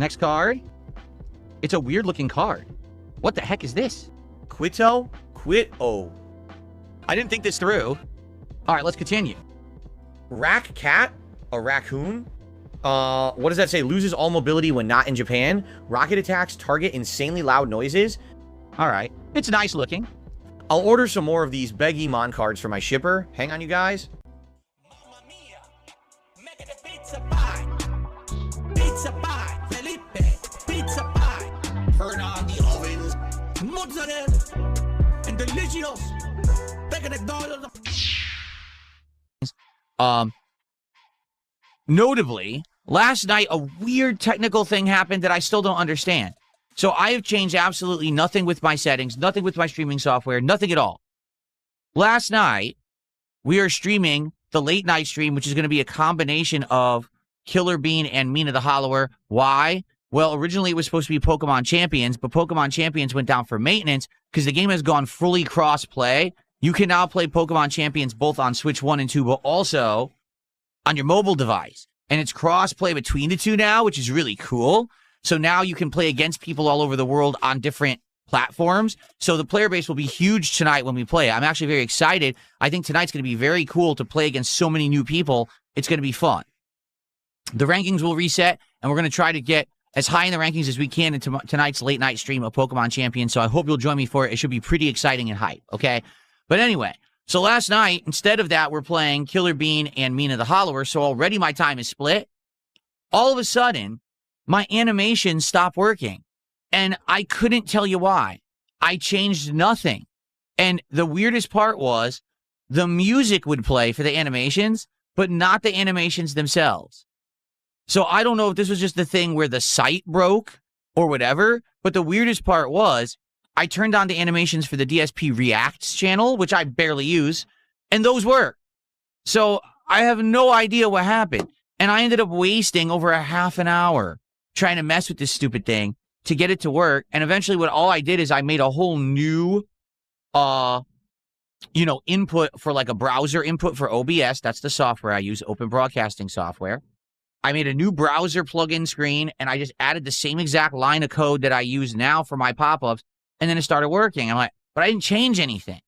Next card. It's a weird looking card. What the heck is this? Quito? Quito. I didn't think this through. All right, let's continue. Rack Cat? A raccoon? What does that say? Loses all mobility when not in Japan. Rocket attacks target insanely loud noises. All right. It's nice looking. I'll order some more of these Begimon cards for my shipper. Hang on, you guys. Pizza pie, Felipe, pizza pie. Turn on the ovens, mozzarella, and delicious. Notably, last night a weird technical thing happened that I still don't understand. So I have changed absolutely nothing with my settings, nothing with my streaming software, nothing at all. Last night, we are streaming the late night stream, which is going to be a combination of Killer Bean and Mina the Hollower. Why? Well, originally it was supposed to be Pokemon Champions, but Pokemon Champions went down for maintenance because the game has gone fully cross-play. You can now play Pokemon Champions both on Switch 1 and 2, but also on your mobile device. And it's cross-play between the two now, which is really cool. So now you can play against people all over the world on different platforms. So the player base will be huge tonight when we play. I'm actually very excited. I think tonight's going to be very cool to play against so many new people. It's going to be fun. The rankings will reset, and we're going to try to get as high in the rankings as we can into tonight's late night stream of Pokemon Champions. So I hope you'll join me for it. It should be pretty exciting and hype, okay? But anyway, so last night, instead of that, we're playing Killer Bean and Mina the Hollower. So already my time is split. All of a sudden, my animations stopped working. And I couldn't tell you why. I changed nothing. And the weirdest part was the music would play for the animations, but not the animations themselves. So I don't know if this was just the thing where the site broke or whatever, but the weirdest part was I turned on the animations for the DSP Reacts channel, which I barely use, and those work. So I have no idea what happened. And I ended up wasting over a half an hour trying to mess with this stupid thing to get it to work. And eventually all I did is I made a whole new, input for like a browser input for OBS. That's the software I use, Open Broadcasting Software. I made a new browser plugin screen, and I just added the same exact line of code that I use now for my pop-ups, and then it started working. I'm like, but I didn't change anything.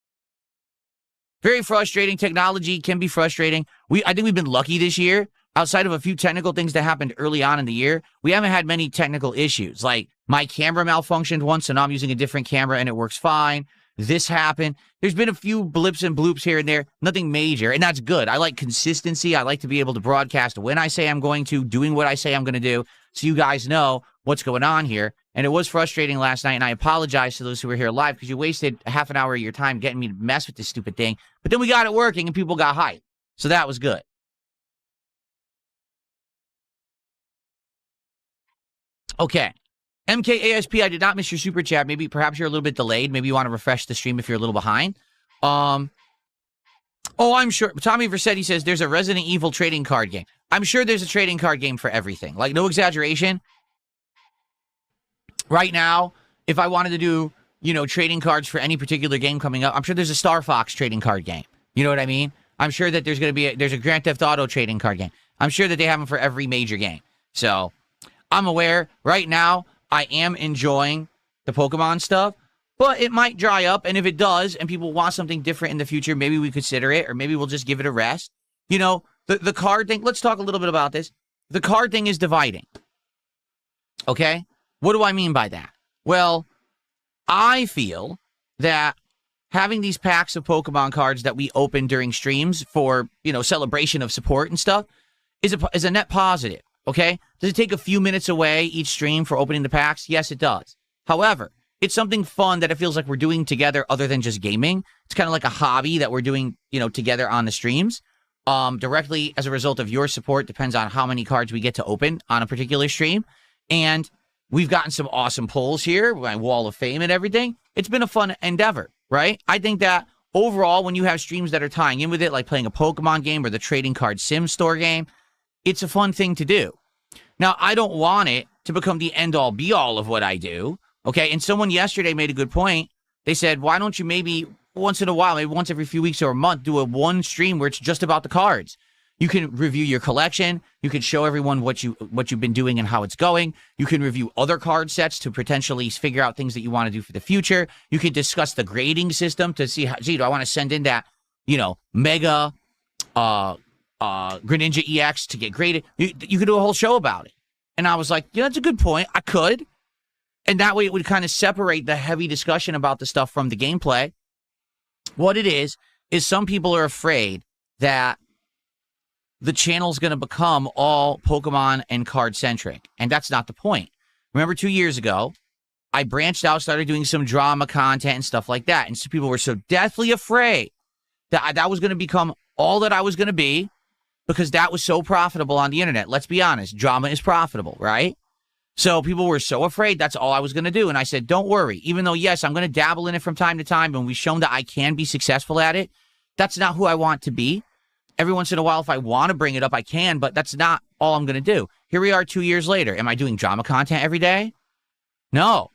Very frustrating. Technology can be frustrating. I think we've been lucky this year. Outside of a few technical things that happened early on in the year, we haven't had many technical issues. Like, my camera malfunctioned once, so now I'm using a different camera, and it works fine. This happened. There's been a few blips and bloops here and there. Nothing major, and that's good. I like consistency. I like to be able to broadcast when I say I'm going to, doing what I say I'm going to do, so you guys know what's going on here. And it was frustrating last night, and I apologize to those who were here live because you wasted half an hour of your time getting me to mess with this stupid thing. But then we got it working, and people got hyped. So that was good. Okay. MKASP, I did not miss your super chat. Perhaps you're a little bit delayed. Maybe you want to refresh the stream if you're a little behind. I'm sure. Tommy Versetti says there's a Resident Evil trading card game. I'm sure there's a trading card game for everything. Like, no exaggeration. Right now, if I wanted to do, trading cards for any particular game coming up, I'm sure there's a Star Fox trading card game. You know what I mean? I'm sure that there's going to be there's a Grand Theft Auto trading card game. I'm sure that they have them for every major game. So, I'm aware. Right now, I am enjoying the Pokemon stuff, but it might dry up, and if it does, and people want something different in the future, maybe we consider it, or maybe we'll just give it a rest. The card thing, let's talk a little bit about this. The card thing is dividing. Okay? What do I mean by that? Well, I feel that having these packs of Pokemon cards that we open during streams for, celebration of support and stuff is a net positive. Okay? Does it take a few minutes away each stream for opening the packs? Yes, it does. However, it's something fun that it feels like we're doing together other than just gaming. It's kind of like a hobby that we're doing, together on the streams. Directly as a result of your support, depends on how many cards we get to open on a particular stream. And we've gotten some awesome pulls here, my Wall of Fame and everything. It's been a fun endeavor, right? I think that overall, when you have streams that are tying in with it, like playing a Pokemon game or the trading card sim store game, it's a fun thing to do. Now, I don't want it to become the end-all, be-all of what I do, okay? And someone yesterday made a good point. They said, why don't you maybe once in a while, maybe once every few weeks or a month, do one stream where it's just about the cards? You can review your collection. You can show everyone what you've been doing and how it's going. You can review other card sets to potentially figure out things that you want to do for the future. You can discuss the grading system to see how, gee, do I want to send in that, Mega Greninja EX to get graded? You could do a whole show about it. And I was like, yeah, that's a good point. I could. And that way it would kind of separate the heavy discussion about the stuff from the gameplay. What it is some people are afraid that the channel's going to become all Pokemon and card-centric. And that's not the point. Remember 2 years ago, I branched out, started doing some drama content and stuff like that. And so people were so deathly afraid that that was going to become all that I was going to be because that was so profitable on the internet. Let's be honest. Drama is profitable, right? So people were so afraid that's all I was going to do. And I said, don't worry. Even though, yes, I'm going to dabble in it from time to time, and we've shown that I can be successful at it, that's not who I want to be. Every once in a while, if I want to bring it up, I can, but that's not all I'm going to do. Here we are 2 years later. Am I doing drama content every day? No,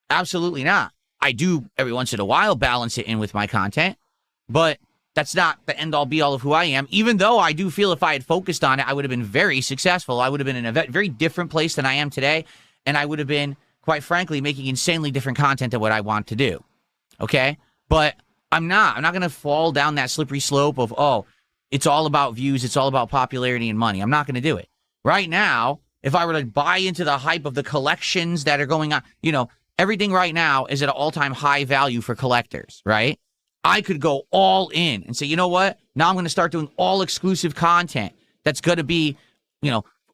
absolutely not. I do every once in a while balance it in with my content, but that's not the end-all be-all of who I am, even though I do feel if I had focused on it, I would have been very successful. I would have been in a very different place than I am today, and I would have been, quite frankly, making insanely different content than what I want to do, okay? But I'm not. I'm not going to fall down that slippery slope of, oh, it's all about views, it's all about popularity and money. I'm not going to do it. Right now, if I were to buy into the hype of the collections that are going on, everything right now is at an all-time high value for collectors, right? I could go all in and say, you know what? Now I'm going to start doing all exclusive content that's going to be,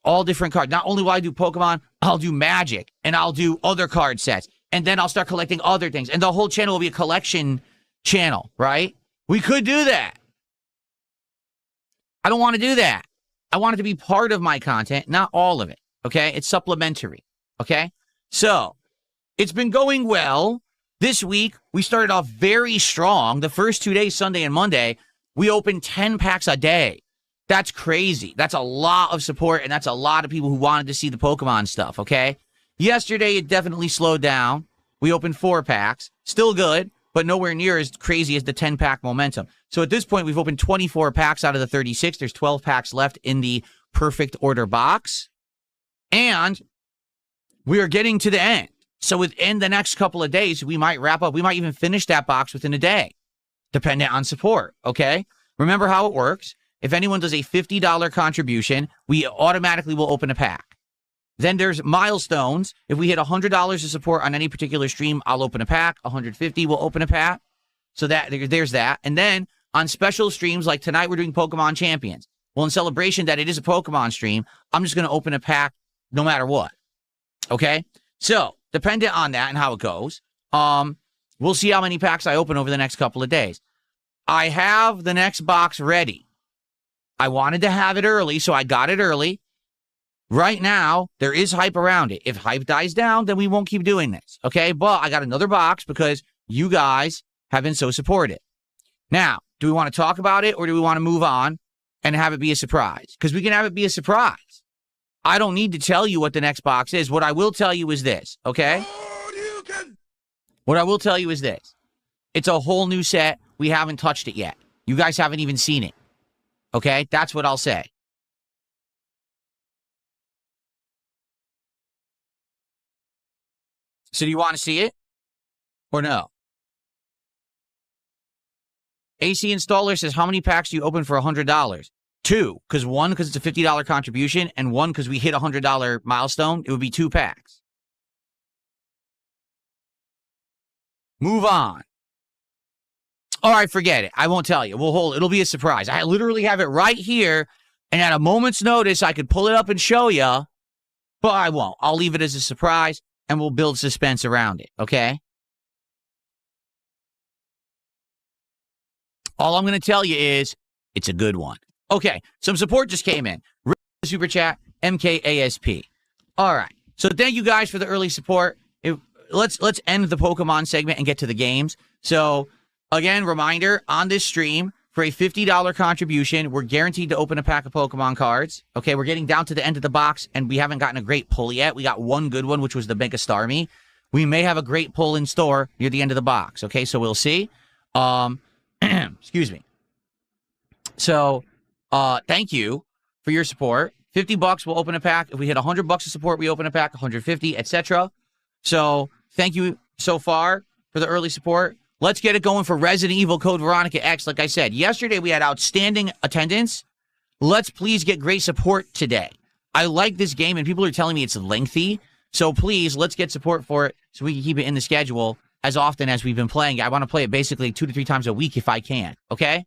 all different cards. Not only will I do Pokemon, I'll do Magic, and I'll do other card sets, and then I'll start collecting other things, and the whole channel will be a collection channel, right? We could do that. I don't want to do that. I want it to be part of my content, not all of it, okay? It's supplementary, okay? So, it's been going well. This week, we started off very strong. The first 2 days, Sunday and Monday, we opened 10 packs a day. That's crazy. That's a lot of support, and that's a lot of people who wanted to see the Pokemon stuff, okay? Yesterday, it definitely slowed down. We opened 4 packs. Still good, but nowhere near as crazy as the 10-pack momentum. So at this point, we've opened 24 packs out of the 36. There's 12 packs left in the perfect order box. And we are getting to the end. So within the next couple of days, we might wrap up. We might even finish that box within a day, dependent on support, okay? Remember how it works. If anyone does a $50 contribution, we automatically will open a pack. Then there's milestones. If we hit $100 of support on any particular stream, I'll open a pack. $150 will open a pack. So there's that. And then on special streams, like tonight we're doing Pokemon Champions. Well, in celebration that it is a Pokemon stream, I'm just going to open a pack no matter what, okay? So, dependent on that and how it goes, we'll see how many packs I open over the next couple of days. I have the next box ready. I wanted to have it early, so I got it early. Right now, there is hype around it. If hype dies down, then we won't keep doing this, okay? But I got another box because you guys have been so supportive. Now, do we want to talk about it or do we want to move on and have it be a surprise? Because we can have it be a surprise. I don't need to tell you what the next box is. What I will tell you is this, okay? What I will tell you is this. It's a whole new set. We haven't touched it yet. You guys haven't even seen it, okay? That's what I'll say. So do you want to see it or no? AC Installer says, how many packs do you open for $100? 2, because one, because it's a $50 contribution, and one, because we hit a $100 milestone. It would be 2 packs. Move on. All right, forget it. I won't tell you. We'll hold it. It'll be a surprise. I literally have it right here, and at a moment's notice, I could pull it up and show you, but I won't. I'll leave it as a surprise, and we'll build suspense around it, okay? All I'm going to tell you is, it's a good one. Okay, some support just came in. Super chat, MKASP. All right, so thank you guys for the early support. Let's end the Pokemon segment and get to the games. So, again, reminder, on this stream, for a $50 contribution, we're guaranteed to open a pack of Pokemon cards. Okay, we're getting down to the end of the box, and we haven't gotten a great pull yet. We got one good one, which was the Mega Starmie. We may have a great pull in store near the end of the box. Okay, so we'll see. Excuse me. So, Thank you for your support. $50, we'll open a pack. If we hit $100 of support, we open a pack, 150, etc. So thank you so far for the early support. Let's get it going for Resident Evil Code Veronica X. Like I said, yesterday we had outstanding attendance. Let's please get great support today. I like this game, and people are telling me it's lengthy. So please, let's get support for it so we can keep it in the schedule as often as we've been playing. I want to play it basically 2 to 3 times a week if I can, okay?